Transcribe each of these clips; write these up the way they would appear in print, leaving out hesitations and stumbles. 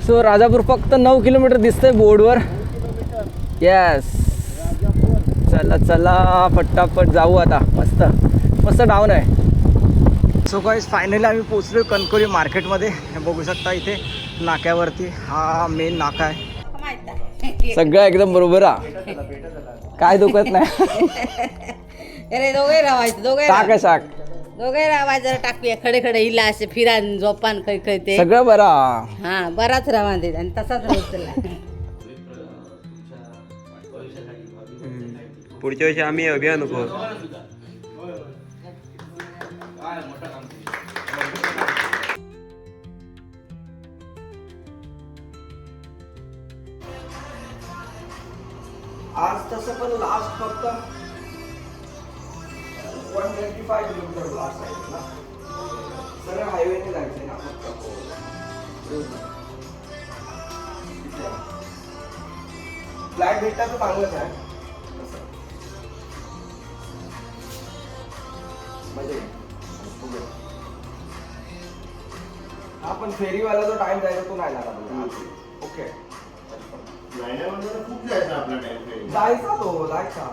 So Rajapur फक्त 9 kilometre दिसतंय बोर्डवर. येस, चला चला पट्टापट जाऊ आता. मस्त मस्त डाऊन आहे. सो गाईज फायनली आम्ही पोचलो कणकोली मार्केटमध्ये. बघू शकता इथे नाक्यावरती हा मेन नाका आहे. सगळं एकदम बरोबर आहे, काय दुखत नाही. अरे दोघे रावायचं, दोघे टाक शाक दोघे रावायचं. जरा टाकूया खडे खडे हिला असे फिरान झोपान खै खै ते सगळं बरा. हा बराच रावा ते आणि तसाच राहतो. पुढच्या वर्षी आम्ही अभियान करू. आज तसं पण लास्ट फक्त 125 किलोमीटर लास्ट आहे ना. सरळ हायवेने जायचंय ना फक्त. फ्लॅट भेटला तर चांगलंच आहे. हा पण फेरीवाला जो टाइम जायचा तो नाही लागला. ओके खूप जायचा आपला टाइम. जायचा तो जायचा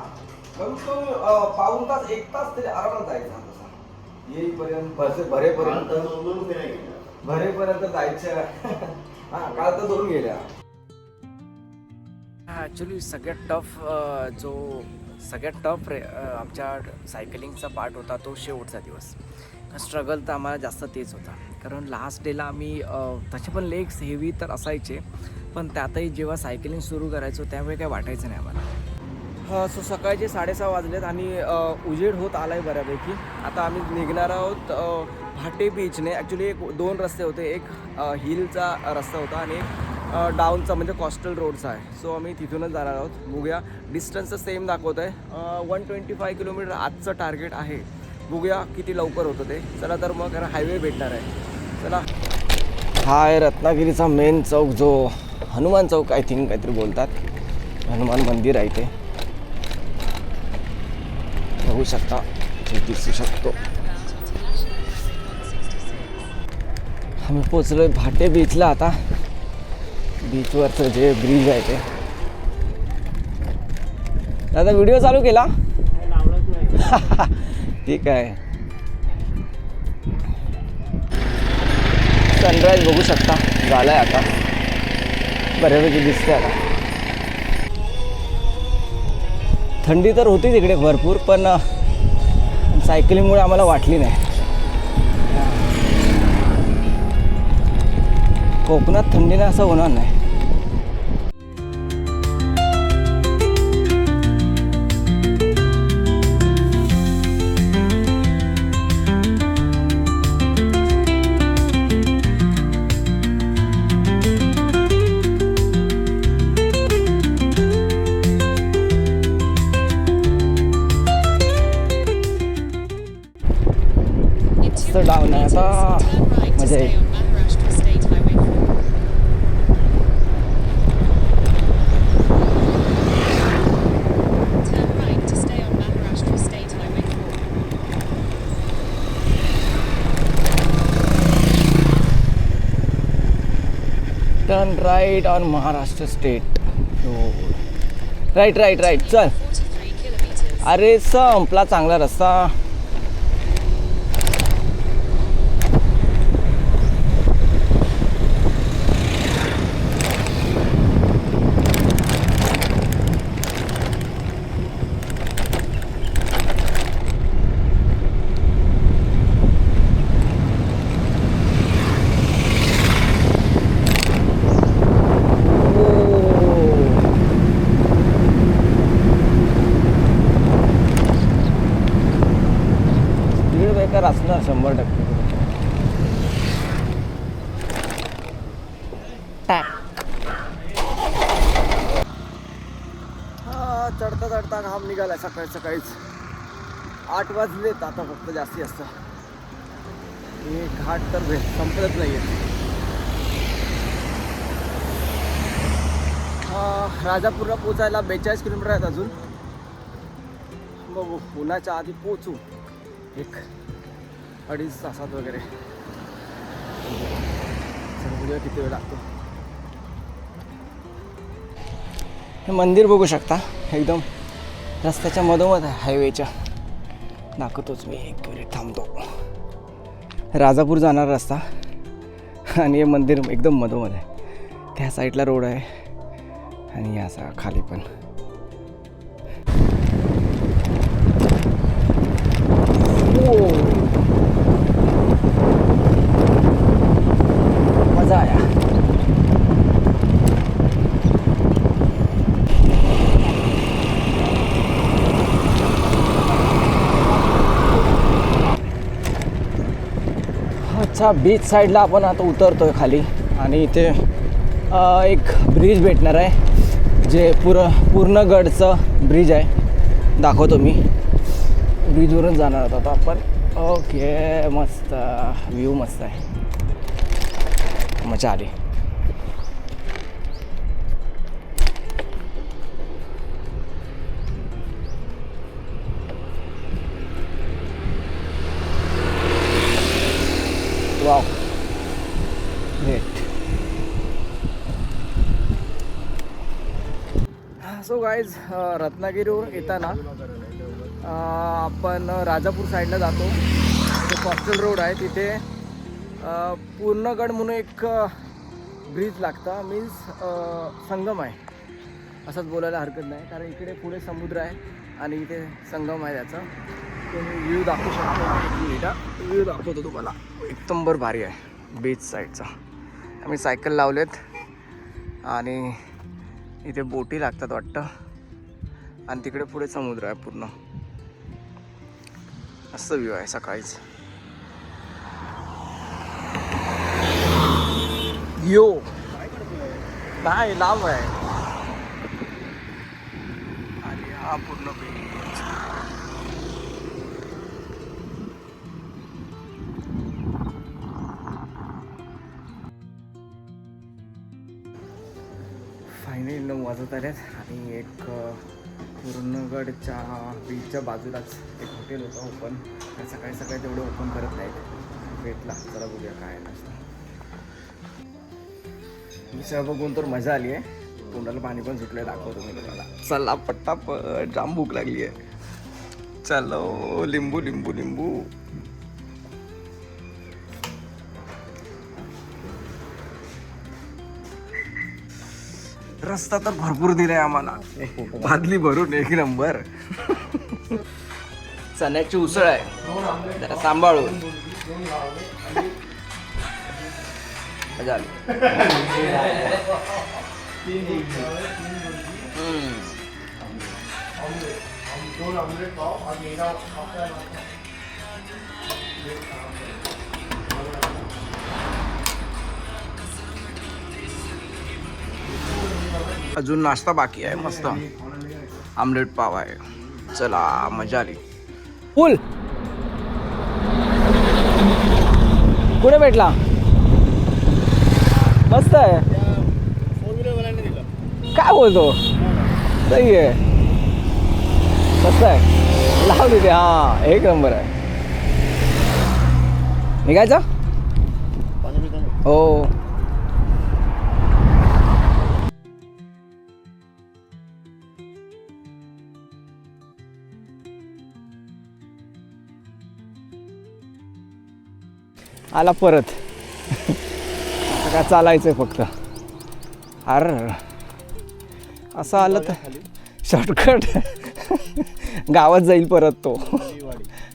मग तो पाऊण तास 1 तास तरी आरामात जायचा तसा. येईपर्यंत भरेपर्यंत जायचं. हा काल तर 2 गेल्या. ॲक्च्युली सगळ्यात टफ आमच्या सायकलिंगचा पार्ट होता तो शेवटचा दिवस. स्ट्रगल तर आम्हाला जास्त तेच होता, कारण लास्ट डेला आम्ही तसे पण लेग्स हेवी तर असायचे, पण त्यातही जेव्हा सायकलिंग सुरू करायचो त्यावेळी काय वाटायचं नाही आम्हाला. सो सकाळचे 6:30 वाजलेत आणि उजेड होत आला आहे बऱ्यापैकी. आता आम्ही निघणार आहोत भाटे बीचने. ॲक्च्युली 2 रस्ते होते, एक हिलचा रस्ता होता आणि एक डाऊनचा म्हणजे कोस्टल रोडचा आहे. सो आम्ही तिथूनच जाणार आहोत. बघूया, डिस्टन्स सेम दाखवत आहे. 125 किलोमीटर आजचं टार्गेट आहे. बघूया किती लवकर होतं ते. चला तर मग कारण हायवे भेटणार आहे. चला. हा आहे रत्नागिरीचा मेन चौक, जो हनुमान चौक आय थिंक काहीतरी बोलतात. हनुमान मंदिर आहे ते बघू शकता, ते दिसू शकतो. आम्ही पोचलोय भाटे बीचला. आता बीचवरचं जे ब्रिज आहे ते. दादा व्हिडिओ चालू केला? ठीक आहे. सनराईज बघू शकता, झालाय आता बऱ्यापैकी दिसते. आता थंडी तर होती तिकडे भरपूर, पण सायकलिंगमुळे आम्हाला वाटली नाही. कोकणात थंडीने असं होणार नाही. डाऊन आहे आता, मजा येईल. Turn right on Maharashtra state road. Right चल. अरे संपला चांगला रस्ता. असणार 100%. हा चढता चढता घाम निघालाय सकाळीच. 8 वाजलेत आता फक्त. जास्ती असतं हे घाट तर संपत नाहीये. राजापूरला पोचायला 42 किलोमीटर आहेत अजून. बघू, उन्हाच्या आधी पोचू. 1-2.5 तासात वगैरे. बघूया किती वेळ लागतो. हे मंदिर बघू शकता एकदम रस्त्याच्या मधोमध आहे, हायवेच्या. दाखवतोच मी, एक मिनिट थांबतो. राजापूर जाणारा रस्ता आणि हे मंदिर एकदम मधोमध आहे. त्या साईडला रोड आहे आणि असा खाली पण. मजा आया. अच्छा, बीच साईडला आपण आता उतरतोय खाली आणि इथे एक ब्रिज भेटणार आहे, जे पूर्णगडचं ब्रिज आहे. दाखवतो मी. ब्रिजवरून जाणार आहोत आता आपण. ओके, मस्त व्ह्यू मस्त आहे, मजा आली. Wow, great. सो गाईज, रत्नागिरीवरून येताना आपण राजापूर साईडला जातो. तिथे कोस्टल रोड आहे, तिथे पूर्णगड म्हणून एक ब्रिज लागतं, मीन्स संगम आहे असंच बोलायला हरकत नाही, कारण इकडे पुढे समुद्र आहे आणि इथे संगम आहे त्याचा. तुम्ही व्ह्यू दाखवू शकता. व्ह्यू दाखवतो तुम्हाला, एक नंबर भारी आहे बीच साईडचा. आम्ही सायकल लावलेत आणि इथे बोटी लागतात वाटतं आणि तिकडे पुढे समुद्र आहे पूर्ण. मस्त व्ह्यू आहे सकाळीच. यो नाही, लांब आहे आणि हा पूर्ण बीच. फायनली 9 वाजत आलेत आणि एक पूर्णगडच्या बीचच्या बाजूलाच एक हॉटेल होतं ओपन. सकाळी सकाळी तेवढं ओपन करत नाहीत. भेटला, चला बघूया काय नसतं. मिसळ बघून तर मजा आली आहे, तोंडाला पाणी पण सुटलं. दाखवतो मी तुम्हाला. चला पट्टापट, जाम भूक लागली आहे. चलो, लिंबू लिंबू लिंबू. रस्ता तर भरपूर दिलाय आम्हाला, बादली भरून एक नंबर. चण्याची उसळ आहे, जरा सांभाळून. मजा आली. अजून नाश्ता बाकी आहे, मस्त आमलेट पाव आहे. चला, मजा आली. फुल कुठे भेटला? मस्त आहे. काय बोलतो? सही आहे, मस्त आहे. लाव तिथे. हा, एक नंबर आहे. निघायचा? हो. आला परत. काय चालायचं आहे फक्त. अरे असं आलं तर शॉर्टकट गावात जाईल परत तो.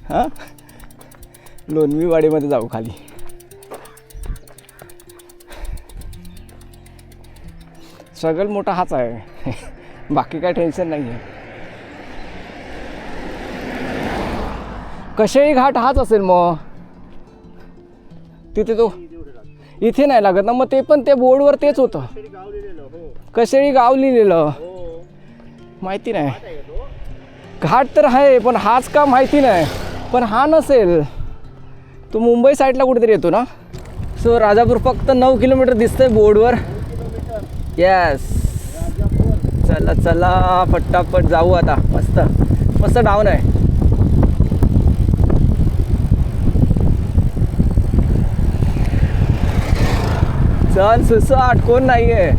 हां, लोणवीवाडीमध्ये जाऊ खाली. स्ट्रगल मोठा हाच आहे, बाकी काय टेन्शन नाही आहे. कशेळी घाट हाच असेल मग. तिथे तो इथे नाही लागत ना, मग ते पण त्या बोर्डवर तेच होतं. कशेळी गाव लिहिलेलं माहिती नाही. घाट तर आहे पण हाच का माहिती नाही. पण हा नसेल, तो मुंबई साईडला कुठेतरी येतो ना. सो राजापूर फक्त 9 किलोमीटर दिसतंय बोर्डवर. येस, चला चला पट्टापट जाऊ आता. मस्त मस्त डाऊन आहे. चल सुसाट, कोण नाही आहे.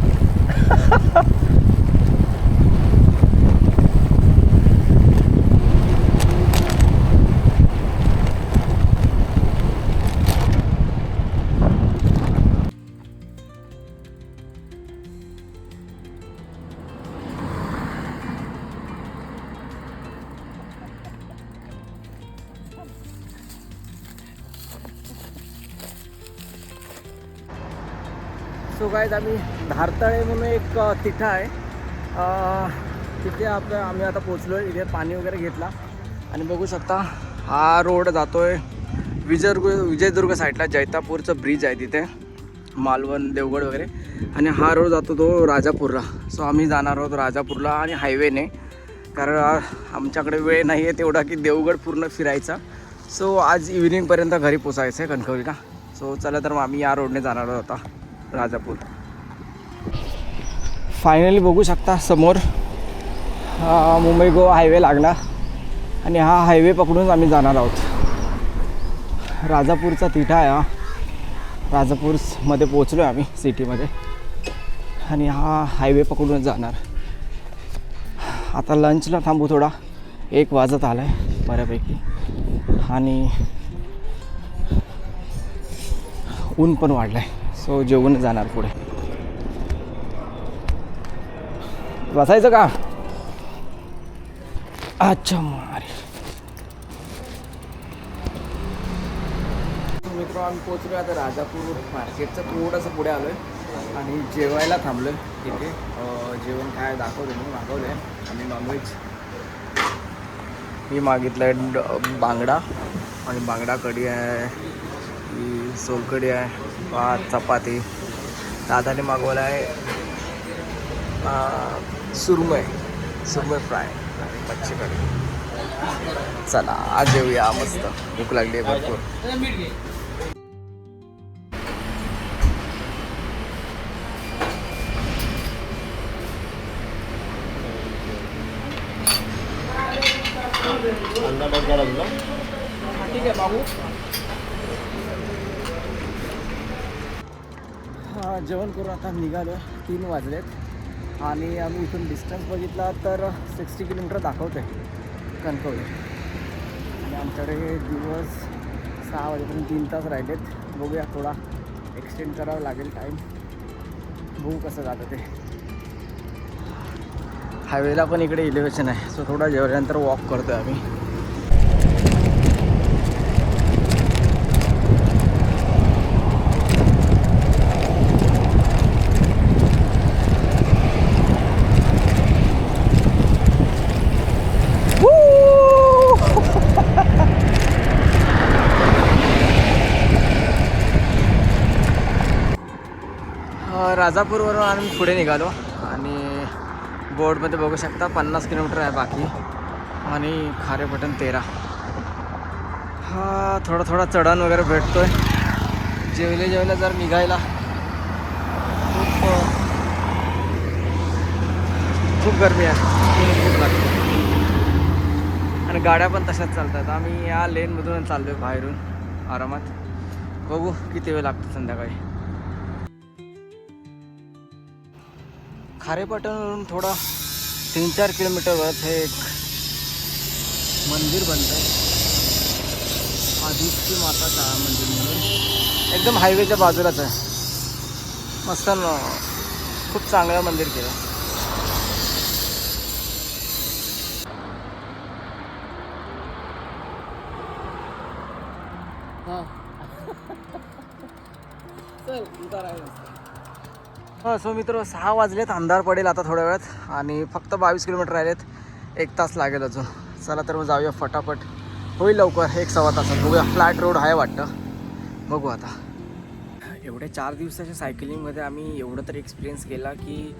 सो गाईज आम्ही धारतळे म्हणून एक तिठा आहे, तिथे आम्ही आता पोचलो आहे. इथे पाणी वगैरे घेतला आणि बघू शकता हा रोड जातो आहे विजयदुर्ग साईडला. जैतापूरचं ब्रिज आहे तिथे, मालवण देवगड वगैरे. आणि हा रोड जातो तो राजापूरला. सो आम्ही जाणार आहोत राजापूरला आणि हायवेने, कारण आमच्याकडे वेळ नाही आहे तेवढा की देवगड पूर्ण फिरायचा. सो आज इव्हिनिंगपर्यंत घरी पोचायचं आहे कणकवलीला. सो चला तर मग आम्ही या रोडने जाणार आहोत आता राजापूर. फायनली बघू शकता समोर मुंबई गोवा हायवे लागला आणि हा हायवे पकडून आम्ही जाणार आहोत. राजापूरचा तिठा आहे हा. राजापूरमध्ये पोचलो आहे आम्ही सिटीमध्ये आणि हा हायवे पकडूनच जाणार. आता लंचला थांबू थोडा, 1 वाजत आला आहे बऱ्यापैकी आणि ऊन पण वाढलं आहे. सो जेवून जाणार पुढे. बसायचं का? अच्छा मारे मित्र, आम्ही पोचलो आता राजापूर मार्केटचं थोडंसं पुढे आलो आहे आणि जेवायला थांबलो आहे तिथे. जेवण काय दाखवलं मी मागवलं आहे आम्ही नॉनव्हेज. मी मागितलं आहे बांगडा आणि बांगडा कढी आहे, ही सोलकढी आहे, भात चपाती. दादाने मागवलं आहे सुरमई फ्राय आणि मच्छी कढी. चला आज जेवूया मस्त, भूक लागली आहे भरपूर. ठीक आहे बाबू. जेवण करून आता निघालो. 3 वाजलेत आणि आम्ही इथून डिस्टन्स बघितला तर 60 किलोमीटर दाखवतो आहे कणकवली. आणि आमच्याकडे दिवस 6 वाजेपर्यंत 3 तास राहिलेत. बघूया, थोडा एक्सटेंड करावं लागेल टाईम. बघू कसं जातं ते. हायवेला पण इकडे इलेव्हेशन आहे, सो थोडा जेवल्यानंतर वॉक करतो आहे आम्ही. राजापूरवरून आम्ही पुढे निघालो आणि बोर्डमध्ये बघू शकता 50 किलोमीटर आहे बाकी आणि खारेपटण 13. हा थोडा चढण वगैरे भेटतो आहे. जेवल्या जर निघायला खूप गर्मी आहे, खूप लागते आणि गाड्या पण तशाच चालतात. आम्ही या लेनमधून चाललो आहे बाहेरून आरामात. बघू किती वेळ लागतो संध्याकाळी. खारेपाटणवरून थोडा 3-4 किलोमीटरवरच हे एक मंदिर बनतं आहे, आदित्य माता शाळा मंदिर म्हणून. एकदम हायवेच्या बाजूलाच आहे. मस्त खूप चांगलं मंदिर केलं. सो मित्र 6 वाजलेत, अंधार पडेल आता थोड्या वेळात आणि फक्त 22 किलोमीटर राहिलेत. 1 तास लागेल अजून. चला तर मग जाऊया फटाफट, होईल लवकर 1-सव्वा तासात. बघूया, फ्लॅट रोड आहे वाटतं, बघू आता. एवढ्या 4 दिवसाच्या सायकलिंगमध्ये आम्ही एवढं तरी एक्सपिरियन्स केला की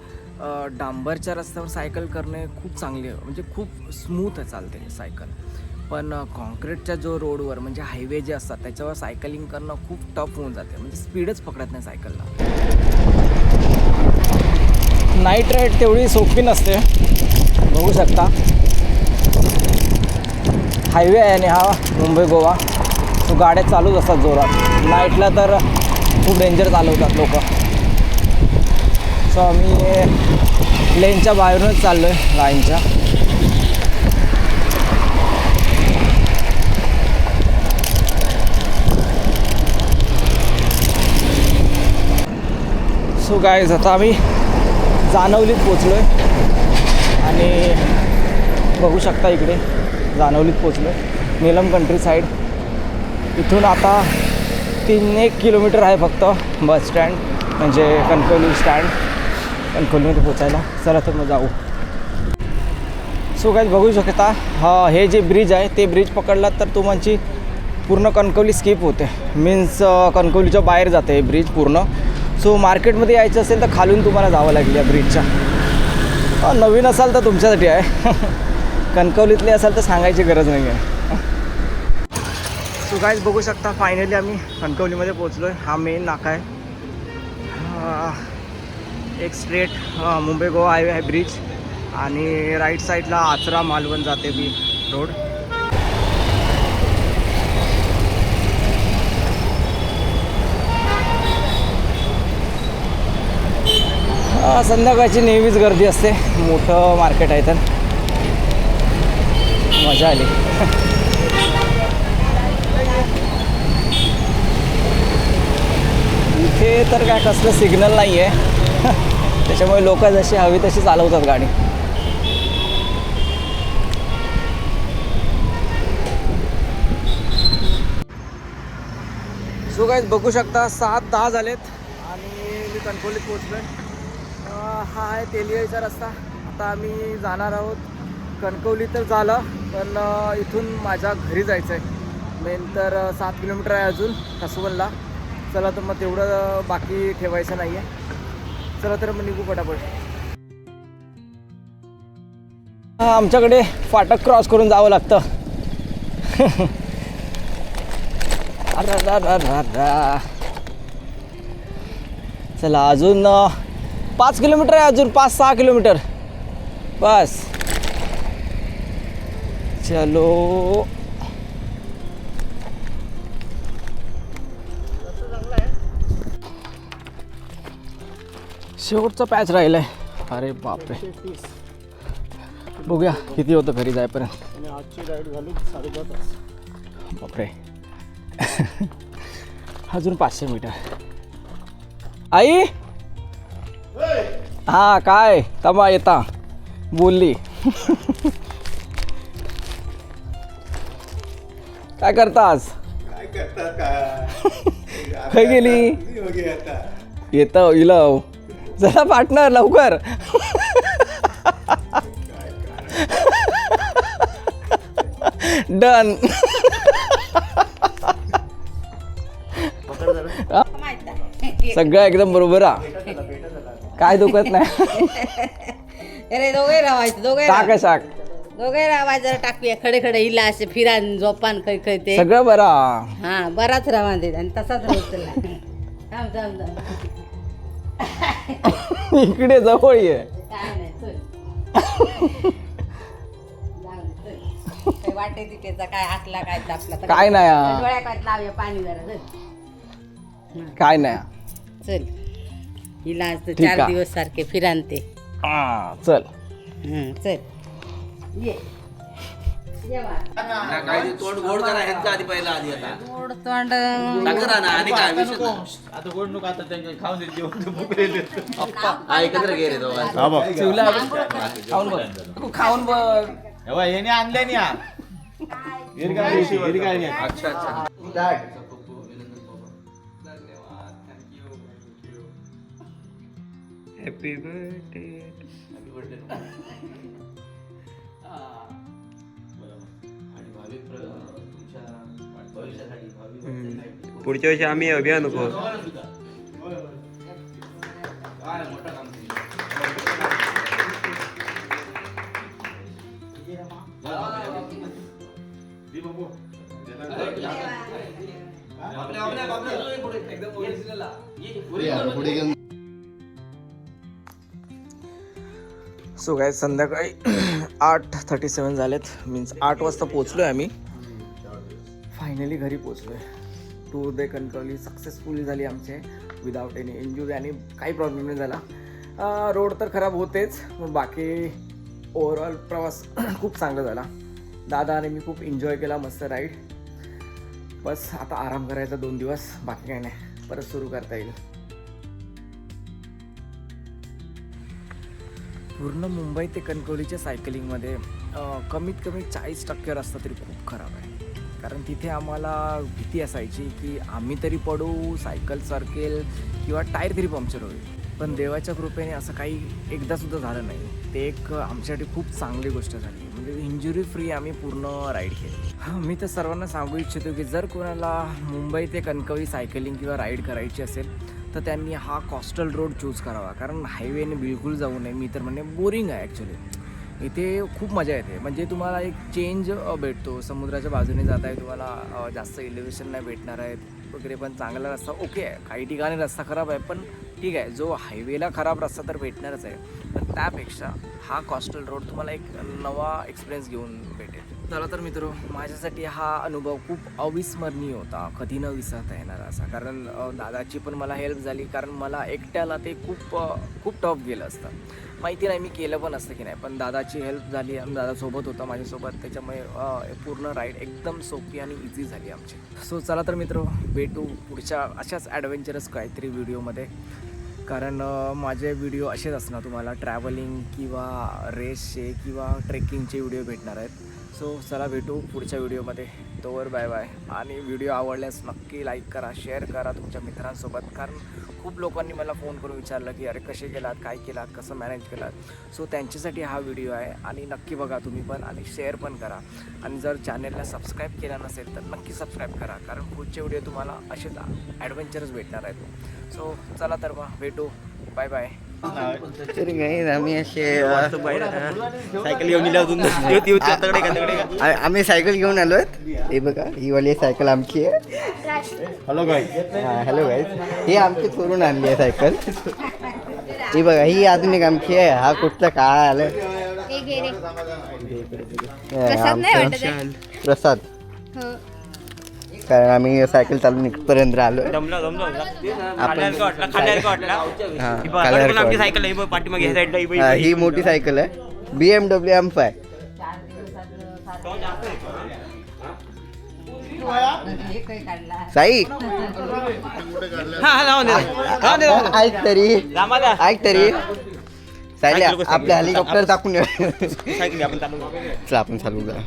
डांबरच्या रस्त्यावर सायकल करणे खूप चांगले, म्हणजे खूप स्मूथ चालते सायकल. पण कॉन्क्रीटच्या जो रोडवर म्हणजे हायवे जे असतात त्याच्यावर सायकलिंग करणं खूप टफ होऊन जाते, म्हणजे स्पीडच पकडत नाही सायकलला. नाईट राईड तेवढी सोपी नसते, बघू शकता. हायवे आहे आणि हा मुंबई गोवा, तो गाड्या चालूच असतात जोरात. नाईटला तर खूप डेंजर चालवतात लोक. सो आम्ही लेनच्या बाहेरूनच चाललो आहे, लाईनच्या. सो गाईज आता आम्ही जानवलीत पोचलो आहे आणि बघू शकता इकडे जानवलीत पोचलो आहे, नीलम कंट्री साईड. इथून आता 3-1 किलोमीटर आहे फक्त बस स्टँड म्हणजे कणकवली स्टँड, कणकवलीमध्ये पोचायला. चला तर मग जाऊ. सो काय बघू शकता, हे जे ब्रिज आहे ते ब्रिज पकडलात तर तुमची पूर्ण कणकवली स्किप होते. मीन्स कणकवलीच्या बाहेर जाते हे ब्रिज पूर्ण. सो मार्केटमध्ये यायचं असेल तर खालून तुम्हाला जावं लागेल या ब्रिजच्या. नवीन असाल तर तुमच्यासाठी आहे. कणकवलीतले असाल तर सांगायची गरज नाही आहे. सो गाईज बघू शकता, फायनली आम्ही कणकवलीमध्ये पोचलो आहे. हा मेन नाका आहे. एक स्ट्रेट मुंबई गोवा हायवे आहे ब्रिज, आणि राईट साईडला आचरा मालवण जाते बी रोड. संध्याकाळची नेहमीच गर्दी असते. मोठं मार्केट आहे तर मजा आली. इथे तर काय कसलं सिग्नल नाही आहे, त्याच्यामुळे लोक जशी हवी तशी चालवतात गाडी. सो गाईज बघू शकता 7:10 झालेत आणि मी कणकवलीत पोचलो आहे. हा आहे तेलियाचा रस्ता. आता आम्ही जाणार आहोत. कणकवली तर झालं, पण इथून माझ्या घरी जायचं आहे. मेन तर 7 किलोमीटर आहे अजून कसवनला. चला तर मग तेवढं बाकी ठेवायचं नाही आहे. चला तर मग निघू पटापट. आमच्याकडे फाटक क्रॉस करून जावं लागतं. चला अजून 5 किलोमीटर आहे, अजून 5-6 किलोमीटर बस. चलो शेवटचा पॅच राहिला आहे. अरे बापरे, बघूया किती होतं घरी जायपर्यंत. आजची राईड झाली 10.5 तास. बापरे. अजून 500 मीटर. आई, हा काय तमा येता बोलली. काय करतास? काय करतात काय? काय गेली? येतं इलव. जरा पार्टनर लवकर. डन. सगळं एकदम बरोबर आहे. काय दुखत नाही. अरे दोघे रावायचं, दोघे टाक शाक दोघे रावायचं. जरा टाकूया खडे खडे हिला असे फिरान झोपान काही काही ते सगळं बरा. हा बराच रावा देत आणि तसाच रोजला. थांब थांब थांब. इकडे जवळ ये. काय नाही चल. काही वाटे तिथेचा काय असला काय आपला तर काय नाही हा. डोळ्या काय लावूया पाणी जरा चल. काय नाही. चल हिला आज ठीक 4 आहे. दिवस सारखे फिरांते. हा चल. चल ये तोंड गोड करा ह्यांचा आधी पहिला आधी आता गोड तोंड टाकरा ना आणि काय विषय नाही. आता गोड नको, आता त्यांच्या खाऊन देत जेवण भुकलेले. हा, एकत्र गेले दोघांचे. हा बघ. शिवला खाऊन बघ. तू खाऊन बघ. एव्हा येणे आणले नी. अच्छा अच्छा. Happy birthday. पुढच्या वर्षी आम्ही अभियान नको. सो काय संध्याकाळी 8:37 झालेत. मीन्स 8 वाजता पोचलो आहे आम्ही. फायनली घरी पोचलो आहे. टूर डे कणकवली सक्सेसफुली झाली आमचे, विदाउट एनी इंजुरी आणि काही प्रॉब्लेम नाही झाला. रोड तर खराब होतेच, पण बाकी ओव्हरऑल प्रवास खूप चांगला झाला. दादा आणि मी खूप एन्जॉय केला. मस्त राईड. बस आता आराम करायचा 2 दिवस, बाकी काही नाही. परत सुरू करता येईल. पूर्ण मुंबई ते कणकवलीच्या सायकलिंगमध्ये कमीत कमी 40% रस्ता तरी खूप खराब आहे. कारण तिथे आम्हाला भीती असायची की आम्ही तरी पडू, सायकल सरकेल किंवा टायर तरी पंक्चर होईल. पण देवाच्या कृपेने असं काही एकदासुद्धा झालं नाही. ते एक आमच्यासाठी खूप चांगली गोष्ट झाली. म्हणजे इंजुरी फ्री आम्ही पूर्ण राईड केली. हां, मी तर सर्वांना सांगू इच्छितो की जर कोणाला मुंबई ते कणकवली सायकलिंग किंवा राईड करायची असेल तर त्यांनी हा कोस्टल रोड चूज करावा. कारण हायवेने बिलकुल जाऊ नये. मी तर म्हणणे बोरिंग आहे ॲक्च्युली. इथे खूप मजा येते. म्हणजे तुम्हाला एक चेंज भेटतो. समुद्राच्या बाजूने जात आहे, तुम्हाला जास्त एलिव्हेशन नाही भेटणार आहेत वगैरे. पण चांगला रस्ता ओके आहे. काही ठिकाणी रस्ता खराब आहे, पण ठीक आहे. जो हायवेला खराब रस्ता तर भेटणारच आहे, पण त्यापेक्षा हा कोस्टल रोड तुम्हाला एक नवा एक्सपिरियन्स घेऊन भेटेल. चला तर मित्र, माझ्यासाठी हा अनुभव खूप अविस्मरणीय होता. कधी न विसरता येणार असा. कारण दादाची पण मला हेल्प झाली. कारण मला एकट्याला ते खूप टफ गेलं असतं. माहिती नाही मी केलं पण असतं की नाही, पण दादाची हेल्प झाली आणि दादासोबत होता माझ्यासोबत. त्याच्यामुळे पूर्ण राईड एकदम सोपी आणि इझी झाली आमची. सो चला तर मित्र, भेटू पुढच्या अशाच ॲडव्हेंचरस काहीतरी व्हिडिओमध्ये. कारण माझे व्हिडिओ असेच असणार. तुम्हाला ट्रॅव्हलिंग किंवा रेसचे किंवा ट्रेकिंगचे व्हिडिओ भेटणार आहेत. सो चला भेटू पुढच्या व्हिडिओमध्ये. तोवर बाय बाय. आणि व्हिडिओ आवडल्यास नक्की लाईक करा, शेअर करा तुमच्या मित्रांसोबत. कारण खूप लोकांनी मला फोन करून विचारलं की अरे कसे केलात, काय केलात, कसं मॅनेज केलात. सो त्यांच्यासाठी हा व्हिडिओ आहे. आणि नक्की बघा तुम्ही पण आणि शेअर पण करा. आणि जर चॅनलला सबस्क्राईब केला नसेल तर नक्की सबस्क्राईब करा. कारण पुढचे व्हिडिओ तुम्हाला असेच ॲडव्हेंचरस भेटणार आहेत. सो चला तर मग भेटू. Bye bye. तरी काही आम्ही असे सायकल घेऊन दिला. आम्ही सायकल घेऊन आलो. हे बघा, ही वाली सायकल आमची आहे. Hello guys. Hello guys. ही आमची चोरून आणली आहे सायकल. ही बघा, ही अजून एक आमची आहे. हा कुठचा काय आलं प्रसाद. कारण आम्ही सायकल चालून इथपर्यंत आलो. ही मोठी सायकल आहे, BMW M5. साई ऐक तरी साईला आपल्या हेलिकॉप्टर टाकून आपण चालू करा.